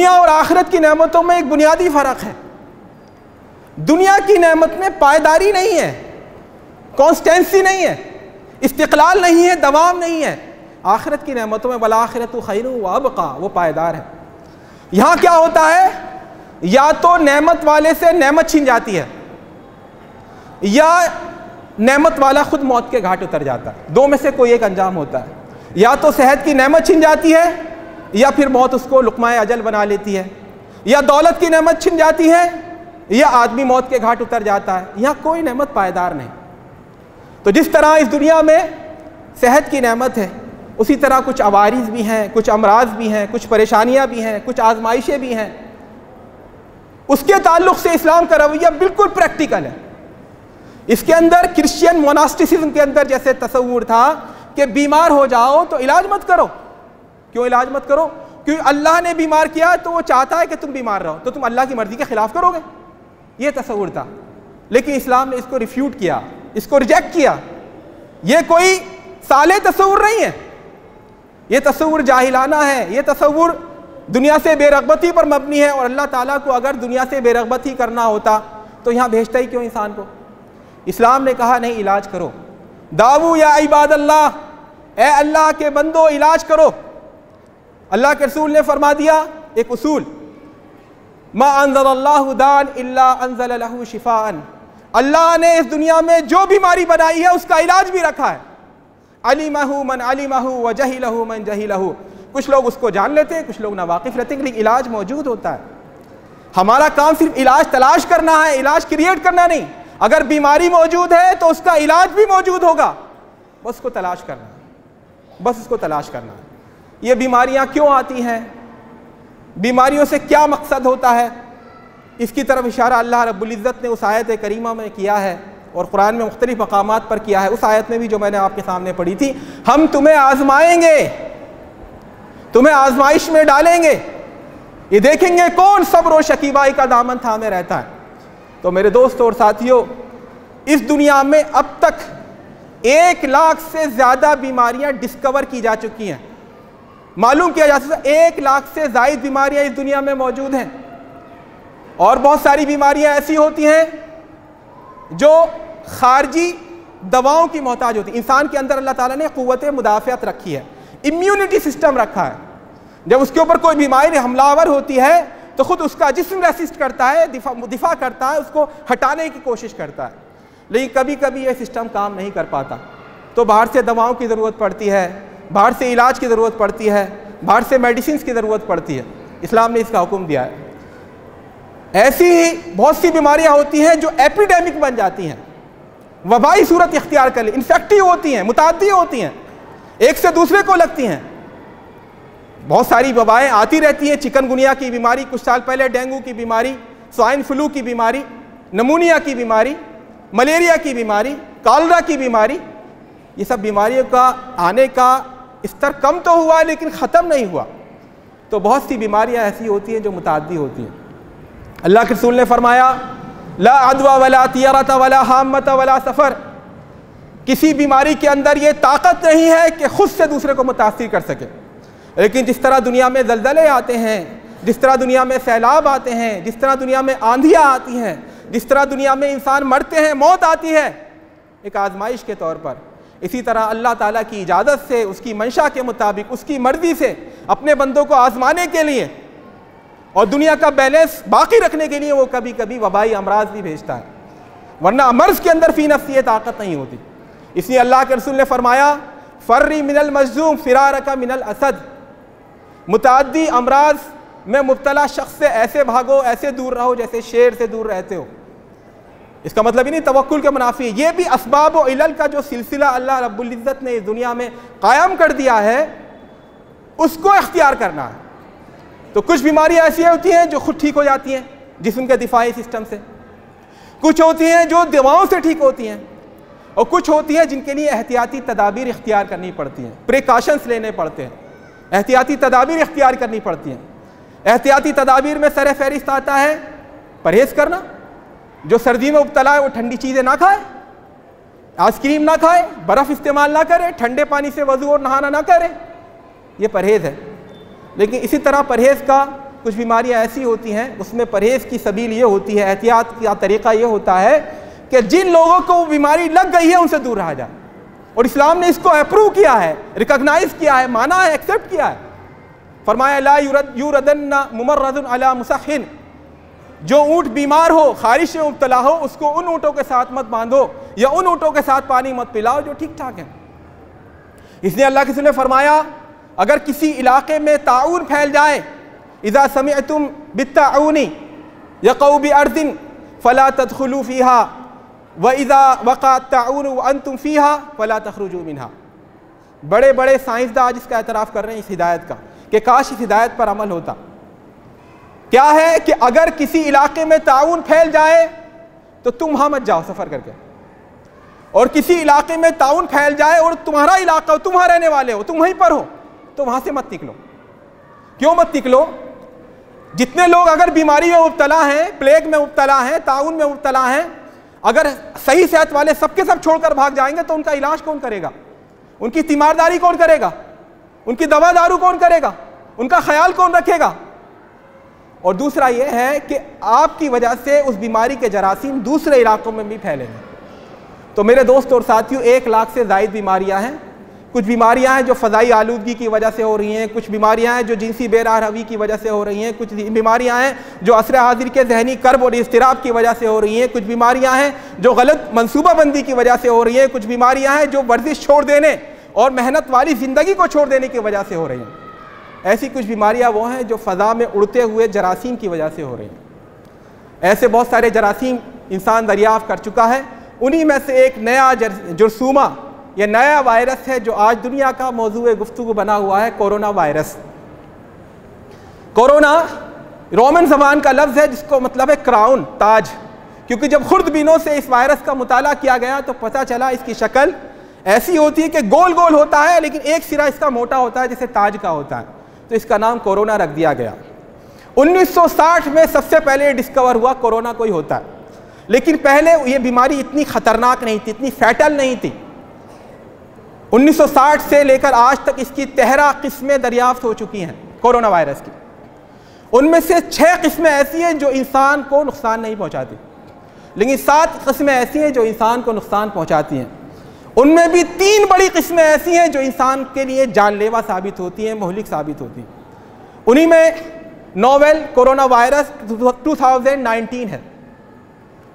दुनिया और आखिरत की नेमतों में एक बुनियादी फ़र्क है। दुनिया की नेमत में पायदारी नहीं है, कॉन्स्टेंसी नहीं है, इस्तिक़लाल नहीं है, दवाम नहीं है। आखिरत की नेमतों में वल आखिरतु खैरुन व अबक़ा, वो पायदार है। यहाँ क्या होता है, या तो नेमत वाले से नेमत छीन जाती है या नेमत वाला खुद मौत के घाट उतर जाता है। दो में से कोई एक अंजाम होता है। या तो सेहत की नेमत छीन जाती है या फिर मौत उसको लुक़मा अजल बना लेती है, या दौलत की नेमत छिन जाती है या आदमी मौत के घाट उतर जाता है। यहाँ कोई नेमत पायदार नहीं। तो जिस तरह इस दुनिया में सेहत की नेमत है, उसी तरह कुछ अवारिज़ भी हैं, कुछ अमराज भी हैं, कुछ परेशानियाँ भी हैं, कुछ आजमाइशें भी हैं। उसके ताल्लुक़ से इस्लाम का रवैया बिल्कुल प्रैक्टिकल है। इसके अंदर क्रिश्चियन मोनास्टिसिज्म के अंदर जैसे तसव्वुर था कि बीमार हो जाओ तो इलाज मत करो। क्यों इलाज मत करो? क्योंकि अल्लाह ने बीमार किया तो वो चाहता है कि तुम बीमार रहो, तो तुम अल्लाह की मर्जी के खिलाफ करोगे। ये तसव्वुर था, लेकिन इस्लाम ने इसको रिफ्यूट किया, इसको रिजेक्ट किया। ये कोई साले तसव्वुर नहीं है, ये तसव्वुर जाहिलाना है, ये तसव्वुर दुनिया से बेरग़बती पर मबनी है। और अल्लाह ताला को अगर दुनिया से बेरग़बती करना होता तो यहाँ भेजता ही क्यों इंसान को? इस्लाम ने कहा नहीं, इलाज करो। दावू या इबादल्लाह, ए अल्लाह के बंदो इलाज करो। अल्लाह के रसूल ने फरमा दिया एक उसूल, मा अंज़लल्लाहु दान इल्ला अंज़ल लहू शिफ़ाअन। अल्लाह ने इस दुनिया में जो बीमारी बनाई है उसका इलाज भी रखा है। अलिमहु मन अलिमहु व जहिलहु मन जहिलहु। कुछ लोग उसको जान लेते हैं, कुछ लोग नावाकिफ़ रहते हैं, लेकिन इलाज मौजूद होता है। हमारा काम सिर्फ इलाज तलाश करना है, इलाज क्रिएट करना नहीं। अगर बीमारी मौजूद है तो उसका इलाज भी मौजूद होगा, बस उसको तलाश करना है, बस उसको तलाश करना है। ये बीमारियां क्यों आती हैं, बीमारियों से क्या मकसद होता है, इसकी तरफ इशारा अल्लाह रब्बुल इज़्ज़त ने उस आयत करीमा में किया है और कुरान में मुख्तलिफ मकामात पर किया है। उस आयत में भी जो मैंने आपके सामने पढ़ी थी, हम तुम्हें आजमाएंगे, तुम्हें आजमाइश में डालेंगे, ये देखेंगे कौन सब्र और शकीबाई का दामन थामे रहता है। तो मेरे दोस्तों और साथियों, इस दुनिया में अब तक 1 लाख से ज़्यादा बीमारियां डिस्कवर की जा चुकी हैं। मालूम किया जा सकता है 1 लाख से ज़ायद बीमारियां इस दुनिया में मौजूद हैं। और बहुत सारी बीमारियां ऐसी होती हैं जो खारजी दवाओं की मोहताज होती हैं। इंसान के अंदर अल्लाह ताला ने क़ुव्वत मुदाफ़ियत रखी है, इम्यूनिटी सिस्टम रखा है। जब उसके ऊपर कोई बीमारी हमलावर होती है तो खुद उसका जिस्म रेसिस्ट करता है, दिफा करता है, उसको हटाने की कोशिश करता है। लेकिन कभी कभी ये सिस्टम काम नहीं कर पाता, तो बाहर से दवाओं की ज़रूरत पड़ती है, बाहर से इलाज की ज़रूरत पड़ती है, बाहर से मेडिसिन की ज़रूरत पड़ती है। इस्लाम ने इसका हुक्म दिया है। ऐसी ही बहुत सी बीमारियां होती हैं जो एपिडेमिक बन जाती हैं, वबाई सूरत इख्तियार कर ली, इन्फेक्टिव होती हैं, मुताद्दी होती हैं, एक से दूसरे को लगती हैं। बहुत सारी वबाएँ आती रहती हैं। चिकनगुनिया की बीमारी, कुछ साल पहले डेंगू की बीमारी, स्वाइन फ्लू की बीमारी, नमूनिया की बीमारी, मलेरिया की बीमारी, कॉलरा की बीमारी, ये सब बीमारियों का आने का स्तर कम तो हुआ लेकिन ख़त्म नहीं हुआ। तो बहुत सी बीमारियां ऐसी होती हैं जो मुताद्दी होती हैं। अल्लाह के रसूल ने फरमाया, ला अदवा वला तियरत वला हामत वला सफ़र। किसी बीमारी के अंदर ये ताकत नहीं है कि खुद से दूसरे को मुतासिर कर सके। लेकिन जिस तरह दुनिया में ज़लज़ले आते हैं, जिस तरह दुनिया में सैलाब आते हैं, जिस तरह दुनिया में आंधियाँ आती हैं, जिस तरह दुनिया में इंसान मरते हैं, मौत आती है एक आजमाइश के तौर पर, इसी तरह अल्लाह ताला की इजाज़त से, उसकी मंशा के मुताबिक, उसकी मर्ज़ी से अपने बंदों को आजमाने के लिए और दुनिया का बैलेंस बाकी रखने के लिए वो कभी कभी वबाई अमराज भी भेजता है, वरना मर्ज़ के अंदर फ़ी नफ्सी ये ताकत नहीं होती। इसलिए अल्लाह के रसूल ने फरमाया, फ़र्री मिनल मज़लूम फ़िरारका मिनल असद। मुताद्दी अमराज में मुब्तला शख्स से ऐसे भागो, ऐसे दूर रहो जैसे शेर से दूर रहते हो। इसका मतलब ही नहीं तवक्कुल के मुनाफी है। ये भी असबाब व इलल का जो सिलसिला अल्लाह रब्बुल इज़्ज़त ने इस दुनिया में कायम कर दिया है, उसको इख्तियार करना है। तो कुछ बीमारियां ऐसी होती हैं जो खुद ठीक हो जाती हैं जिस्म के दिफाई सिस्टम से, कुछ होती हैं जो दवाओं से ठीक होती हैं, और कुछ होती हैं जिनके लिए एहतियाती तदाबीर इख्तियार करनी पड़ती हैं, प्रिकॉशंस लेने पड़ते हैं, एहतियाती तदाबीर इख्तियार करनी पड़ती हैं। एहतियाती तदाबीर में सर फहरिस्त आता है परहेज़ करना। जो सर्दी में मुब्तला है वो ठंडी चीज़ें ना खाए, आइसक्रीम ना खाए, बर्फ़ इस्तेमाल ना करे, ठंडे पानी से वज़ू और नहाना ना करे, ये परहेज़ है। लेकिन इसी तरह परहेज़ का कुछ बीमारियां ऐसी होती हैं उसमें परहेज़ की सबील ये होती है, एहतियात का तरीक़ा ये होता है कि जिन लोगों को बीमारी लग गई है उनसे दूर रहा जाए। और इस्लाम ने इसको अप्रूव किया है, रिकॉग्नाइज किया है, माना है, एक्सेप्ट किया है। फरमाया ला युरदन्ना मुमर्रदुन अला मुसहिन, जो ऊँट बीमार हो, खारिश में मुब्तला हो, उसको उन ऊँटों के साथ मत बांधो या उन ऊँटों के साथ पानी मत पिलाओ जो ठीक ठाक है। इसलिए अल्लाह के रसूल ने फरमाया अगर किसी इलाके में ताउन फैल जाए, इज़ा समिअतुम बित्ताउनी यक़उ बिअर्दिन फला तदखुलू फ़ीहा व इज़ा वक़अ ताउन व अंतुम फ़ीहा फला तख़रुजू मिन्हा। बड़े बड़े साइंसदान आज इसका एतराफ़ कर रहे हैं इस हिदायत का कि काश इस हिदायत पर अमल होता। क्या है कि अगर किसी इलाके में ताउन फैल जाए तो तुम वहाँ मत जाओ सफ़र करके, और किसी इलाके में ताउन फैल जाए और तुम्हारा इलाका हो, तुम वहाँ रहने वाले हो, तुम वहीं पर हो, तो वहाँ से मत निकलो। क्यों मत निकलो? जितने लोग अगर बीमारी में मुब्तला हैं, प्लेग में मुब्तला हैं, ताउन में मुब्तला हैं, अगर सही सेहत वाले सबके सब छोड़कर भाग जाएंगे तो उनका इलाज कौन करेगा? उनकी तीमारदारी कौन करेगा? उनकी दवा दारू कौन करेगा? उनका ख्याल कौन रखेगा? और दूसरा यह है कि आपकी वजह से उस बीमारी के जरासीम दूसरे इलाकों में भी फैलेंगे। तो मेरे दोस्त और साथियों, 1 लाख से ज़ायद बीमारियां हैं। कुछ बीमारियां हैं जो फ़ज़ाई आलूदगी की वजह से हो रही हैं, कुछ बीमारियां हैं जो जिनसी बेराहवी की वजह से हो रही हैं, कुछ बीमारियां हैं जो असर हाजिर के जहनी कर्ब और इज़्तिराब की वजह से हो रही हैं, कुछ बीमारियां हैं जो गलत मनसूबाबंदी की वजह से हो रही हैं, कुछ बीमारियां हैं जो वर्जिश छोड़ देने और मेहनत वाली ज़िंदगी को छोड़ देने की वजह से हो रही हैं। ऐसी कुछ बीमारियां वो हैं जो फ़ज़ा में उड़ते हुए जरासीम की वजह से हो रही हैं। ऐसे बहुत सारे जरासीम इंसान दरियाफ़्त कर चुका है। उन्हीं में से एक नया जुर्सूमा, यह नया वायरस है जो आज दुनिया का मौजूए गुफ्तगू बना हुआ है, कोरोना वायरस। कोरोना रोमन ज़बान का लफ्ज़ है जिसको मतलब है क्राउन, ताज, क्योंकि जब खुर्दबीनों से इस वायरस का मुताला किया गया तो पता चला इसकी शक्ल ऐसी होती है कि गोल गोल होता है लेकिन एक सिरा इसका मोटा होता है जैसे ताज का होता है, तो इसका नाम कोरोना रख दिया गया। 1960 में सबसे पहले डिस्कवर हुआ कोरोना कोई होता है, लेकिन पहले ये बीमारी इतनी ख़तरनाक नहीं थी, इतनी फैटल नहीं थी। 1960 से लेकर आज तक इसकी 13 किस्में दरियाफ्त हो चुकी हैं कोरोना वायरस की। उनमें से 6 किस्में ऐसी हैं जो इंसान को नुकसान नहीं पहुंचाती, लेकिन 7 किस्में ऐसी हैं जो इंसान को नुकसान पहुंचाती हैं। उनमें भी 3 बड़ी किस्में ऐसी हैं जो इंसान के लिए जानलेवा साबित होती हैं, मुहलिक साबित होती हैं। उन्हीं में नोवेल कोरोना वायरस 2019 है,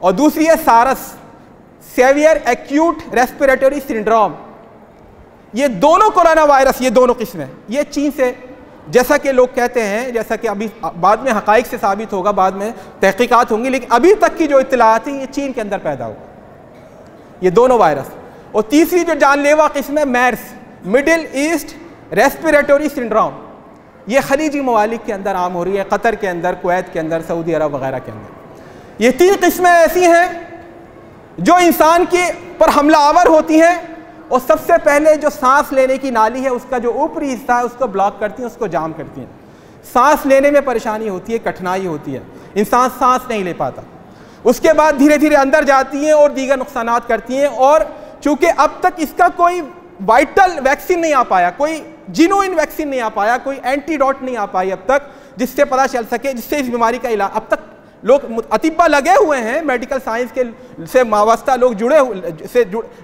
और दूसरी है सारस, सेवियर एक्यूट रेस्पिरेटरी सिंड्रोम। ये दोनों कोरोना वायरस, ये दोनों किस्में, ये चीन से, जैसा कि लोग कहते हैं, जैसा कि अभी बाद में हकाइक से साबित होगा, बाद में तहकीकात होंगी, लेकिन अभी तक की जो इत्तलात थी ये चीन के अंदर पैदा हुआ, ये दोनों वायरस। और तीसरी जो जानलेवा किस्म है Mayers, middle east respiratory syndrome, ये खलीजी ममालिक के अंदर आम हो रही है, कतर के अंदर, कुवैत के अंदर, सऊदी अरब वगैरह के अंदर। ये 3 किस्में ऐसी हैं जो इंसान के पर हमलावर होती हैं और सबसे पहले जो सांस लेने की नाली है उसका जो ऊपरी हिस्सा है उसको ब्लॉक करती हैं, उसको जाम करती हैं। सांस लेने में परेशानी होती है, कठिनाई होती है, इंसान सांस नहीं ले पाता। उसके बाद धीरे धीरे अंदर जाती हैं और दीगर नुकसानात करती हैं। और चूंकि अब तक इसका कोई वाइटल वैक्सीन नहीं आ पाया, कोई जिनोइन वैक्सीन नहीं आ पाया, कोई एंटीडोट नहीं आ पाई अब तक जिससे पता चल सके, जिससे इस बीमारी का इलाज। अब तक लोग अतिब्बा लगे हुए हैं, मेडिकल साइंस के से वाबस्ता लोग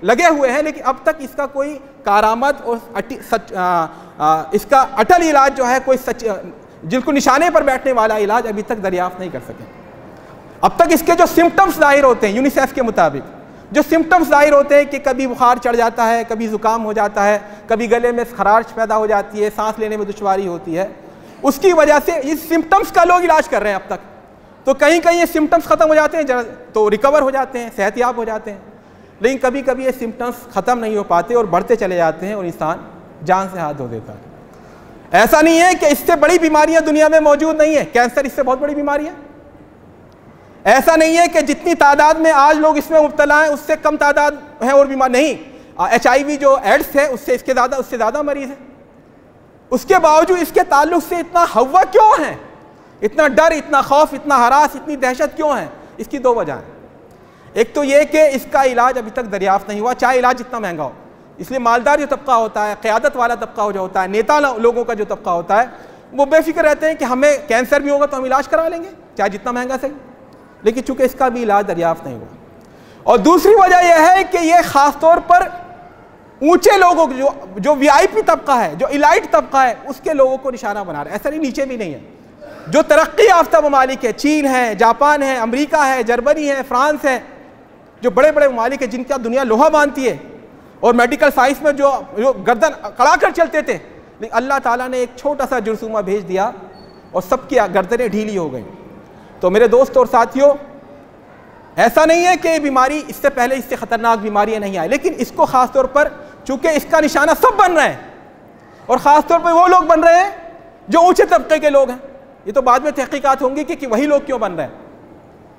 लगे हुए हैं, लेकिन अब तक इसका कोई कारामद और इसका अटल इलाज जो है, कोई जिनको निशाने पर बैठने वाला इलाज अभी तक दरियाफ्त नहीं कर सके। अब तक इसके जो सिम्टम्स जाहिर होते हैं, यूनिसेफ के मुताबिक जो सिम्टम्स जाहिर होते हैं कि कभी बुखार चढ़ जाता है, कभी ज़ुकाम हो जाता है, कभी गले में खराश पैदा हो जाती है, सांस लेने में दुश्वारी होती है, उसकी वजह से इस सिम्टम्स का लोग इलाज कर रहे हैं अब तक। तो कहीं कहीं ये सिम्टम्स ख़त्म हो जाते हैं तो रिकवर हो जाते हैं, सेहतयाब हो जाते हैं, लेकिन कभी कभी ये सिम्टम्स ख़त्म नहीं हो पाते और बढ़ते चले जाते हैं और इंसान जान से हाथ धो देता है। ऐसा नहीं है कि इससे बड़ी बीमारियां दुनिया में मौजूद नहीं है, कैंसर इससे बहुत बड़ी बीमारी है। ऐसा नहीं है कि जितनी तादाद में आज लोग इसमें मुब्तला हैं उससे कम तादाद है और बीमार नहीं। HIV जो एड्स है उससे ज़्यादा मरीज़ है। उसके बावजूद इसके ताल्लुक से इतना हवा क्यों है, इतना डर, इतना खौफ, इतना हरास, इतनी दहशत क्यों है? इसकी 2 वजह हैं। एक तो ये कि इसका इलाज अभी तक दरियाफ्त नहीं हुआ, चाहे इलाज इतना महंगा हो। इसलिए मालदार जो तबका होता है, क़यादत वाला तबका जो होता है, नेता लोगों का जो तबका होता है, वो बेफिक्र रहते हैं कि हमें कैंसर भी होगा तो हम इलाज करा लेंगे, चाहे जितना महंगा सही, लेकिन चूंकि इसका भी इलाज दरियाफ्त नहीं हुआ। और दूसरी वजह यह है कि ये ख़ास तौर पर ऊंचे लोगों को, जो वीआईपी तबका है, जो इलाइट तबका है, उसके लोगों को निशाना बना रहा है। ऐसा नहीं नीचे भी नहीं है। जो तरक्की याफ्ता ममालिक है, चीन है, जापान है, अमेरिका है, जर्मनी है, फ्रांस है, जो बड़े बड़े ममालिक है जिनका दुनिया लोहा मानती है और मेडिकल साइंस में जो गर्दन कड़ा कर चलते थे, लेकिन अल्लाह ताला ने एक छोटा सा जुर्सूमा भेज दिया और सबकी गर्दनें ढीली हो गई। तो मेरे दोस्त और साथियों, ऐसा नहीं है कि बीमारी इससे पहले इससे ख़तरनाक बीमारियां नहीं आई, लेकिन इसको ख़ास तौर पर चूंकि इसका निशाना सब बन रहे हैं और ख़ास तौर पर वो लोग बन रहे हैं जो ऊंचे तबके के लोग हैं। ये तो बाद में तहकीकात होंगी कि वही लोग क्यों बन रहे हैं,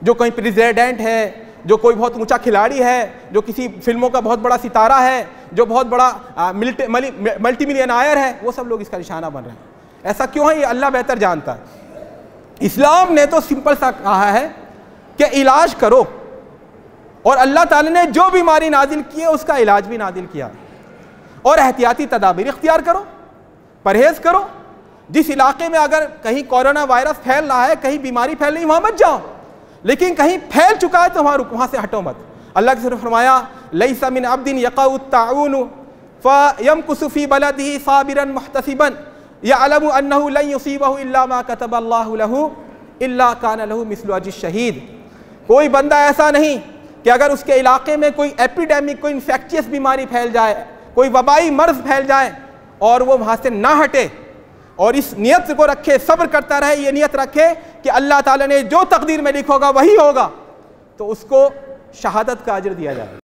जो कहीं प्रेसिडेंट है, जो कोई बहुत ऊंचा खिलाड़ी है, जो किसी फिल्मों का बहुत बड़ा सितारा है, जो बहुत बड़ा मल्टी मिलियनायर है, वो सब लोग इसका निशाना बन रहे हैं। ऐसा क्यों है ये अल्लाह बेहतर जानता है। इस्लाम ने तो सिंपल सा कहा है कि इलाज करो, और अल्लाह ताला ने जो बीमारी नाजिल की है उसका इलाज भी नाजिल किया, और एहतियाती तदाबीर इख्तियार करो, परहेज करो। जिस इलाके में अगर कहीं कोरोना वायरस फैल रहा है, कहीं बीमारी फैल रही, वहां मत जाओ, लेकिन कहीं फैल चुका है तो वहां से हटो मत। अल्लाह के फरमाया, लैसा मिन अब्दिन यक़उ ताउन फयमकुसु फी बलदिही साबिरन मुहतसिबन यअलमु अन्नहु लन युसीबहु इल्ला मा कतबल्लाहु लहु इल्ला कान लहु मिस्लु अज्र शहीद। कोई बंदा ऐसा नहीं कि अगर उसके इलाके में कोई एपिडेमिक, कोई इन्फेक्शियस बीमारी फैल जाए, कोई वबाई मर्ज फैल जाए और वो वहां से ना हटे और इस नियत को रखे, सब्र करता रहे, ये नियत रखे कि अल्लाह ताला ने जो तकदीर में लिखा होगा वही होगा, तो उसको शहादत का अजर दिया जाए।